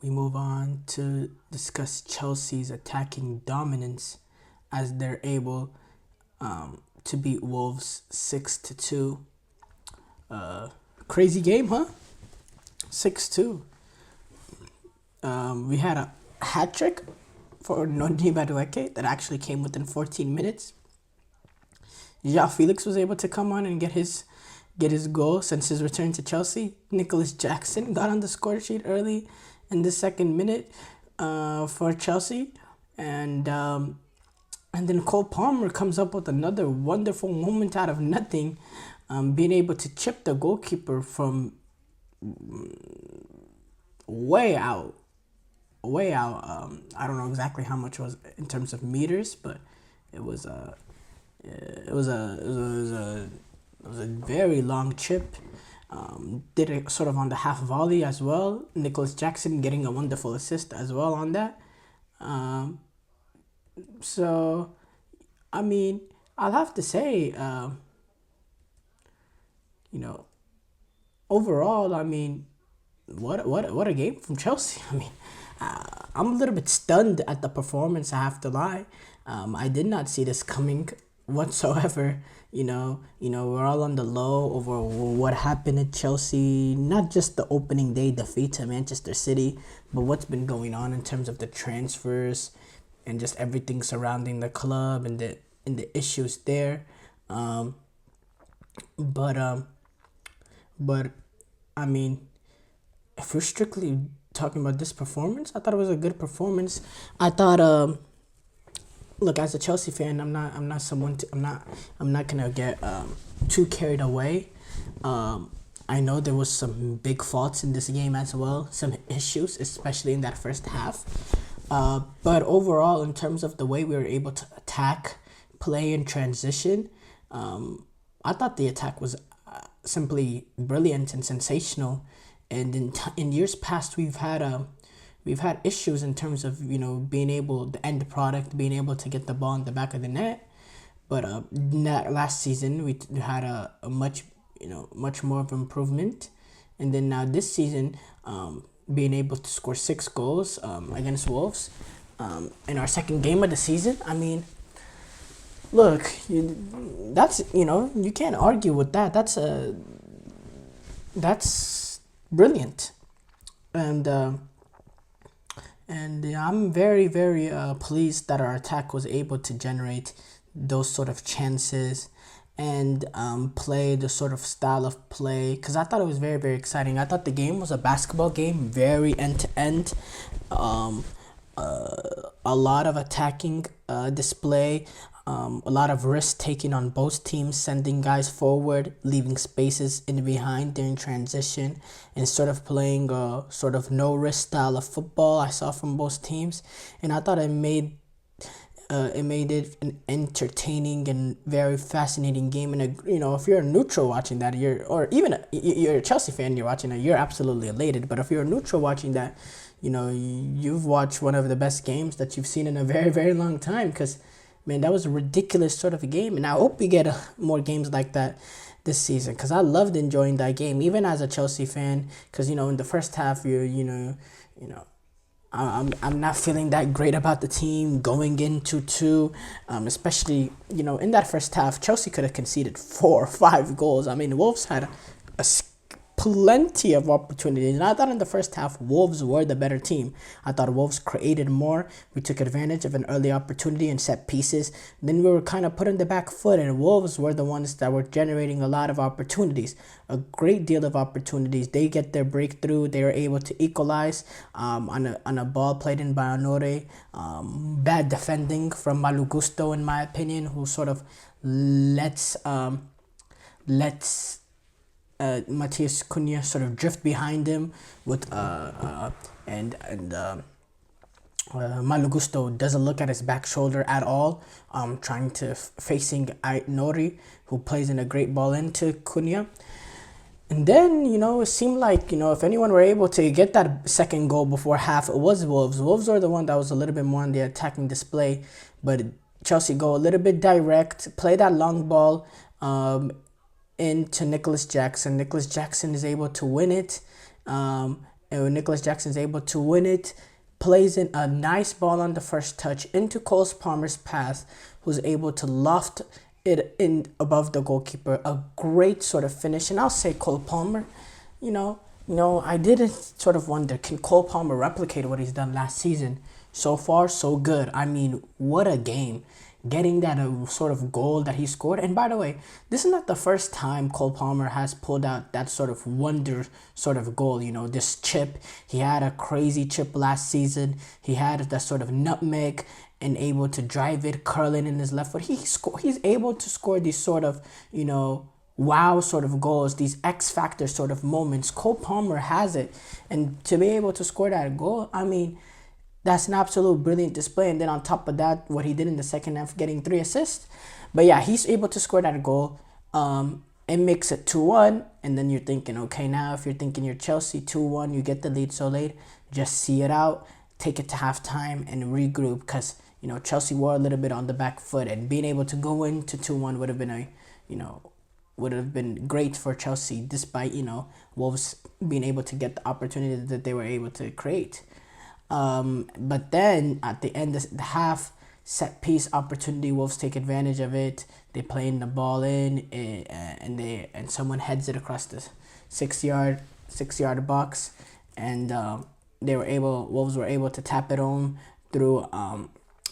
we move on to discuss Chelsea's attacking dominance as they're able to beat Wolves 6-2. Crazy game, huh? 6-2. We had a hat trick for Noni Madueke that actually came within 14 minutes. João Felix was able to come on and get his goal since his return to Chelsea. Nicholas Jackson got on the score sheet early in the second minute for Chelsea, and then Cole Palmer comes up with another wonderful moment out of nothing, being able to chip the goalkeeper from way out, way out. I don't know exactly how much it was in terms of meters, but it was a it was a it was a, it was a, it was a very long chip. Did it sort of on the half volley as well. Nicholas Jackson getting a wonderful assist as well on that. Um, so, I mean, I'll have to say, you know, overall, I mean, what a game from Chelsea. I mean, I'm a little bit stunned at the performance. I have to lie. I did not see this coming whatsoever. We're all on the low over what happened at Chelsea. Not just the opening day defeat to Manchester City, but what's been going on in terms of the transfers and just everything surrounding the club and the issues there. Um, but um, but I mean, if we're strictly talking about this performance, I thought it was a good performance. I thought, look, as a Chelsea fan, I'm not someone I'm not gonna get too carried away. I know there was some big faults in this game as well, some issues, especially in that first half. But overall, in terms of the way we were able to attack, play, and transition, I thought the attack was simply brilliant and sensational. And in years past, we've had issues in terms of being able the end product, being able to get the ball in the back of the net. But last season we had a much more of improvement, and then now this season, being able to score 6 goals against Wolves, in our second game of the season. I mean, look, that's you can't argue with that. That's brilliant, and. I'm very, very pleased that our attack was able to generate those sort of chances and play the sort of style of play, because I thought it was very, very exciting. I thought the game was a basketball game, very end to end. Um, a lot of attacking display, a lot of risk taking on both teams, sending guys forward, leaving spaces in behind during transition, and sort of playing a sort of no risk style of football I saw from both teams, and I thought it made it an entertaining and very fascinating game. And if you're a neutral watching that, you're a Chelsea fan, you're watching it, you're absolutely elated. But if you're a neutral watching that, you've watched one of the best games that you've seen in a very, very long time. Because, man, that was a ridiculous sort of a game, and I hope we get more games like that this season. Because I loved enjoying that game, even as a Chelsea fan. Because in the first half, you know I'm not feeling that great about the team going into two, especially in that first half. Chelsea could have conceded 4 or 5 goals. I mean, Wolves had a plenty of opportunities, and I thought in the first half Wolves were the better team. I thought Wolves created more. We took advantage of an early opportunity and set pieces. Then we were kind of put on the back foot, and Wolves were the ones that were generating a lot of opportunities, a great deal of opportunities. They get their breakthrough. They were able to equalize on a ball played in by Honore. Bad defending from Malu Gusto, in my opinion, who sort of lets Matthias Cunha sort of drift behind him with Malo Gusto doesn't look at his back shoulder at all, trying to facing Nori, who plays in a great ball into Cunha. And then, it seemed like, if anyone were able to get that second goal before half, it was Wolves. Wolves were the one that was a little bit more on the attacking display, but Chelsea go a little bit direct, play that long ball, into Nicholas Jackson. Nicholas Jackson is able to win it, and when Nicholas Jackson's able to win it, plays in a nice ball on the first touch into Cole Palmer's path, who's able to loft it in above the goalkeeper. A great sort of finish. And I'll say Cole Palmer, I didn't sort of wonder, can Cole Palmer replicate what he's done last season? So far, so good. I mean, what a game. Getting that sort of goal that he scored. And by the way, this is not the first time Cole Palmer has pulled out that sort of wonder sort of goal. This chip. He had a crazy chip last season. He had that sort of nutmeg and able to drive it, curling in his left foot. He's able to score these sort of, wow sort of goals, these X factor sort of moments. Cole Palmer has it. And to be able to score that goal, I mean, that's an absolute brilliant display. And then on top of that, what he did in the second half, getting 3 assists. But yeah, he's able to score that goal. It makes it 2-1. And then you're thinking, okay, now if you're thinking you're Chelsea, 2-1, you get the lead so late, just see it out, take it to halftime and regroup. Because, Chelsea were a little bit on the back foot. And being able to go into 2-1 would have been would have been great for Chelsea, despite, Wolves being able to get the opportunity that they were able to create. But then at the end of the half, set piece opportunity, Wolves take advantage of it. They play the ball in, and someone heads it across the 6-yard box, and Wolves were able to tap it home through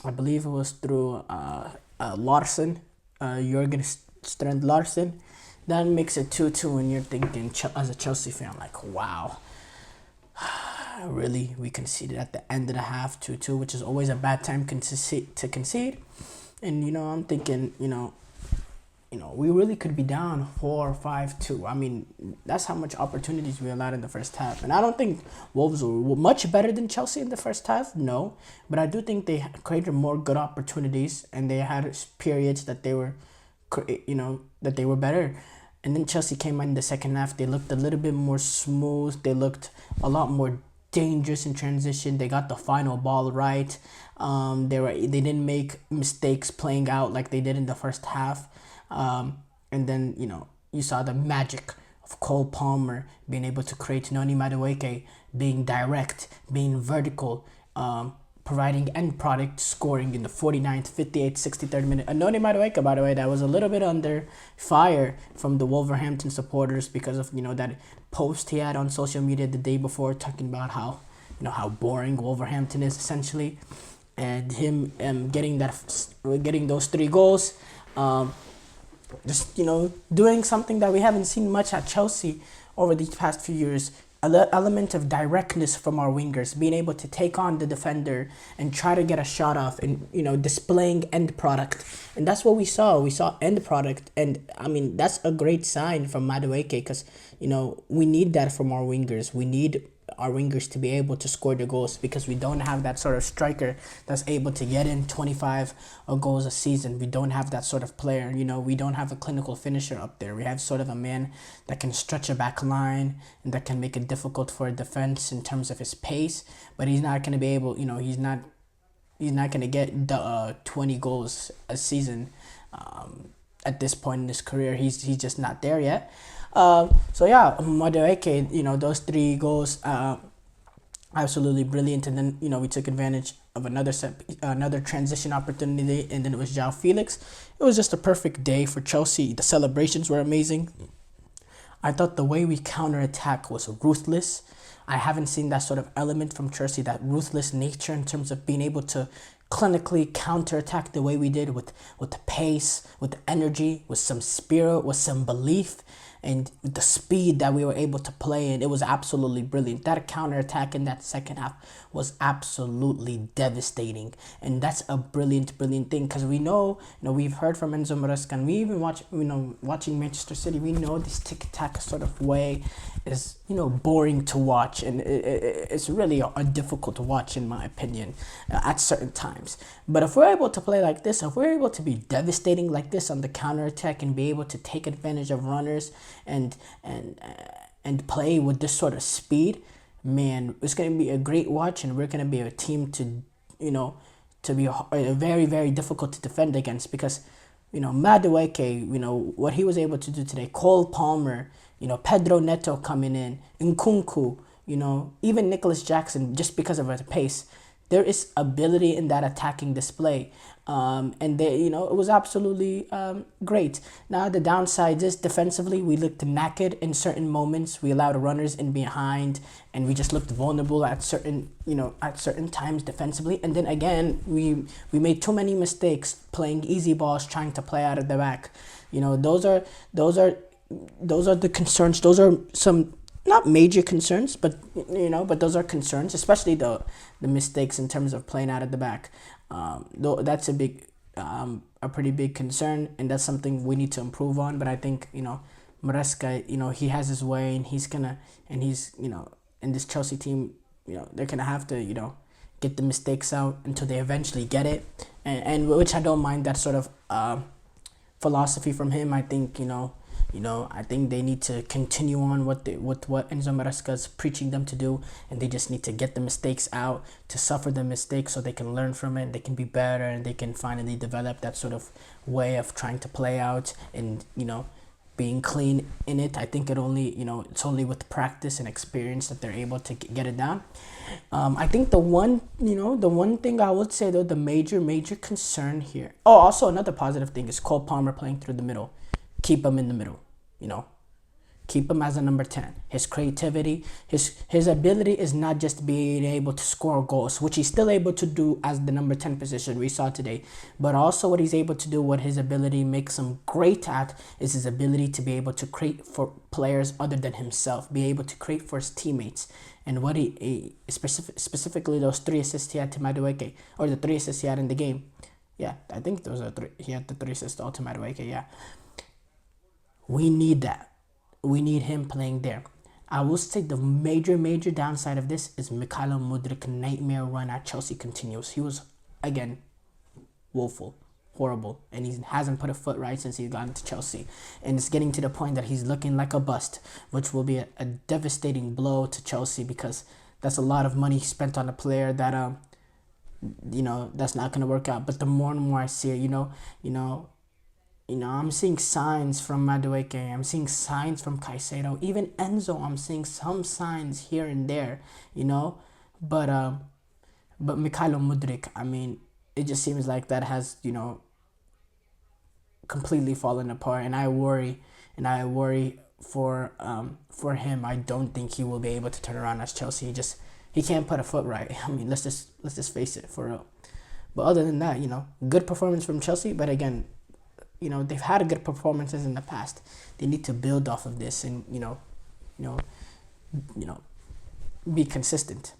I believe it was through Larson, Jurgen Strand Larson. That makes it 2-2, and you're thinking as a Chelsea fan, like, wow. Really, we conceded at the end of the half 2-2, which is always a bad time to concede. And I'm thinking, we really could be down 4-5-2. I mean, that's how much opportunities we allowed in the first half. And I don't think Wolves were much better than Chelsea in the first half, no. But I do think they created more good opportunities, and they had periods that they were, that they were better. And then Chelsea came in the second half. They looked a little bit more smooth. They looked a lot more dangerous in transition. They got the final ball right. They didn't make mistakes playing out like they did in the first half. And then you saw the magic of Cole Palmer being able to create. Noni Madueke being direct, being vertical, providing end product, scoring in the 49th, 58th, 63rd minute. And Noni Madueke, by the way, that was a little bit under fire from the Wolverhampton supporters because of that post he had on social media the day before, talking about how boring Wolverhampton is essentially, and him getting those 3 goals, just doing something that we haven't seen much at Chelsea over these past few years. Element of directness from our wingers, being able to take on the defender and try to get a shot off, and displaying end product. And that's what we saw. We saw end product, and I mean, that's a great sign from Madueke, because we need that from our wingers. We need our wingers to be able to score the goals, because we don't have that sort of striker that's able to get in 25 goals a season. We don't have that sort of player. We don't have a clinical finisher up there. We have sort of a man that can stretch a back line and that can make it difficult for a defense in terms of his pace, but he's not going to be able, he's not going to get 20 goals a season at this point in his career. He's just not there yet. So yeah, Madueke, those 3 goals, absolutely brilliant. And then we took advantage of another transition opportunity, and then it was João Felix. It was just a perfect day for Chelsea. The celebrations were amazing. I thought the way we counterattack was ruthless. I haven't seen that sort of element from Chelsea, that ruthless nature in terms of being able to clinically counterattack the way we did, with the pace, with the energy, with some spirit, with some belief, and the speed that we were able to play in. It was absolutely brilliant. That counterattack in that second half was absolutely devastating, and that's a brilliant thing, because we know, we've heard from Enzo Maresca, and we even watching Manchester City, we know this tic-tac sort of way is boring to watch, and it's really difficult to watch, in my opinion, at certain times. But if we're able to play like this, if we're able to be devastating like this on the counterattack, and be able to take advantage of runners and play with this sort of speed, man, it's going to be a great watch, and we're going to be a team to be very, very difficult to defend against, because Madueke, what he was able to do today, Cole Palmer, Pedro Neto coming in, Nkunku, even Nicholas Jackson, just because of his pace, there is ability in that attacking display. And it was absolutely great. Now the downside is defensively, we looked knackered in certain moments. We allowed runners in behind, and we just looked vulnerable at certain times defensively. And then again, we made too many mistakes playing easy balls, trying to play out of the back. Those are the concerns. Those are some not major concerns, but those are concerns, especially the mistakes in terms of playing out of the back. Though that's a pretty big concern, and that's something we need to improve on. But I think Maresca, he has his way, and he's in this Chelsea team, they're gonna have to get the mistakes out until they eventually get it, and which I don't mind that sort of philosophy from him. I think I think they need to continue on with what Enzo Maresca is preaching them to do, and they just need to get the mistakes out, to suffer the mistakes so they can learn from it, they can be better, and they can finally develop that sort of way of trying to play out and being clean in it. I think it's only with practice and experience that they're able to get it down. I think the one thing I would say though, the major concern here. Oh, also another positive thing is Cole Palmer playing through the middle. Keep him in the middle, keep him as a number 10. His creativity, his ability is not just being able to score goals, which he's still able to do as the number 10 position we saw today, but also what he's able to do, what his ability makes him great at, is his ability to be able to create for players other than himself, be able to create for his teammates. And what he specifically those 3 assists he had to Madueke, or the 3 assists he had in the game. Yeah, I think those are 3. He had the 3 assists all to Madueke, yeah. We need that. We need him playing there. I will say the major downside of this is Mykhailo Mudryk nightmare run at Chelsea continues. He was, again, woeful, horrible, and he hasn't put a foot right since he's gotten to Chelsea. And it's getting to the point that he's looking like a bust, which will be a devastating blow to Chelsea, because that's a lot of money spent on a player that, that's not going to work out. But the more and more I see it, I'm seeing signs from Madueke. I'm seeing signs from Caicedo. Even Enzo, I'm seeing some signs here and there, But Mykhailo Mudryk, I mean, it just seems like that has, completely fallen apart. And I worry for him. I don't think he will be able to turn around as Chelsea. He can't put a foot right. I mean, let's just face it, for real. But other than that, good performance from Chelsea. But again, they've had good performances in the past. They need to build off of this and be consistent.